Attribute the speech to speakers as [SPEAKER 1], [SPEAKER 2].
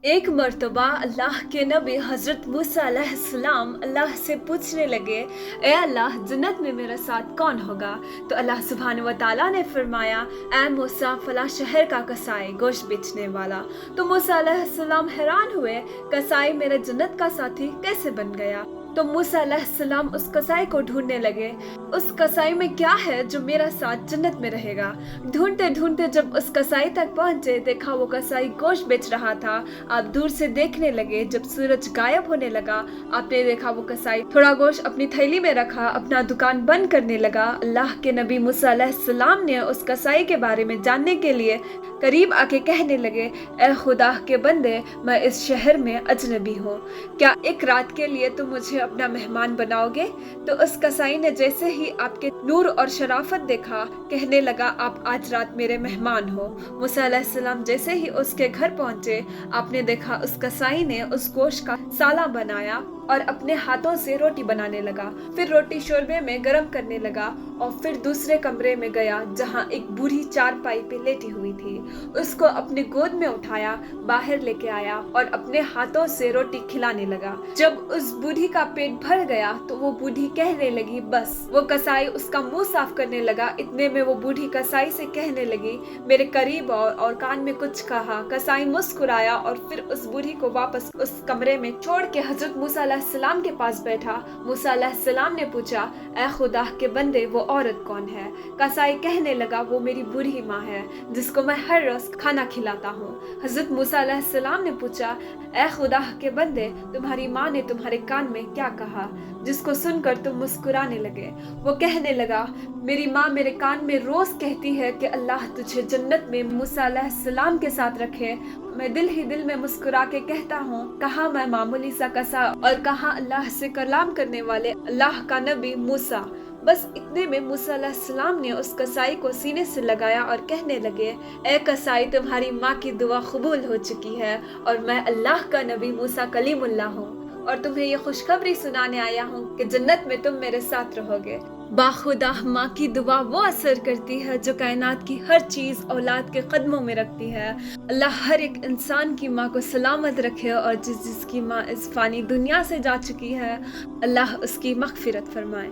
[SPEAKER 1] एक मर्तबा अल्लाह के नबी हज़रत मूसा अलैहिस्सलाम अल्लाह से पूछने लगे, ए अल्लाह, जन्नत में मेरा साथ कौन होगा? तो अल्लाह सुब्हानहू व तआला ने फरमाया, ए मूसा, फला शहर का कसाई, गोश्त बेचने वाला। तो मूसा अलैहिस्सलाम हैरान हुए, कसाई मेरे जन्नत का साथी कैसे बन गया? तो मूसा अलैहिस्सलाम उस कसाई को ढूंढने लगे, उस कसाई में क्या है जो मेरा साथ जन्नत में रहेगा। ढूंढते ढूंढते जब उस कसाई तक पहुंचे, देखा वो कसाई गोश्त बेच रहा था। आप दूर से देखने लगे, जब सूरज गायब होने लगा, आपने देखा वो कसाई थोड़ा गोश्त अपनी थैली में रखा, अपना दुकान बंद करने लगा। अल्लाह के नबी मूसा अलैहिस्सलाम ने उस कसाई के बारे में जानने के लिए करीब आके कहने लगे, ए खुदा के बंदे, मैं इस शहर में अजनबी हूँ, क्या एक रात के लिए तुम मुझे अपना मेहमान बनाओगे? तो उस कसाई ने जैसे ही आपके नूर और शराफत देखा, कहने लगा, आप आज रात मेरे मेहमान हो। मूसा अलैहिस्सलाम जैसे ही उसके घर पहुंचे, आपने देखा उस कसाई ने उस गोश्त का साला बनाया और अपने हाथों से रोटी बनाने लगा। फिर रोटी शोरबे में गरम करने लगा और फिर दूसरे कमरे में गया जहां एक बूढ़ी चारपाई पे लेटी हुई थी। उसको अपने गोद में उठाया, बाहर लेके आया और अपने हाथों से रोटी खिलाने लगा। जब उस बूढ़ी का पेट भर गया तो वो बूढ़ी कहने लगी, बस। वो कसाई उसका मुंह साफ करने लगा। इतने में वो बूढ़ी कसाई से कहने लगी, मेरे करीब और कान में कुछ कहा। कसाई मुस्कुराया और फिर उस बूढ़ी को वापस उस कमरे में छोड़ के हजरत मूसा अलैहिस्सलाम के पास बैठा। मूसा अलैहिस्सलाम ने पूछा, ए खुदा के बंदे, वो औरत कौन है? कसाई कहने लगा, वो मेरी बूढ़ी माँ है, जिसको मैं हर रोज खाना खिलाता हूँ। हजरत मूसा अलैहिस्सलाम ने पूछा, ए खुदा के बंदे, तुम्हारी माँ ने तुम्हारे कान में क्या कहा, जिसको सुनकर तुम मुस्कुराने लगे? वो कहने लगा, मेरी माँ मेरे कान में रोज कहती है कि अल्लाह तुझे जन्नत में मूसा अलैहिस्सलाम के साथ रखे। मैं दिल ही दिल में मुस्कुरा के कहता हूँ, कहाँ मैं मामूली सा कसा और कहाँ अल्लाह से कलाम करने वाले अल्लाह का नबी मूसा। बस इतने में मूसा अलैहिस्सलाम ने उस कसाई को सीने से लगाया और कहने लगे, ए कसाई, तुम्हारी माँ की दुआ कबूल हो चुकी है और मैं अल्लाह का नबी मूसा कलीमुल्लाह हूँ और तुम्हें ये खुशखबरी सुनाने आया हूँ कि जन्नत में तुम मेरे साथ रहोगे। बाखुदा माँ की दुआ वो असर करती है जो कायनात की हर चीज औलाद के कदमों में रखती है। अल्लाह हर एक इंसान की माँ को सलामत रखे और जिसकी माँ इस फानी दुनिया से जा चुकी है, अल्लाह उसकी मगफिरत फरमाए।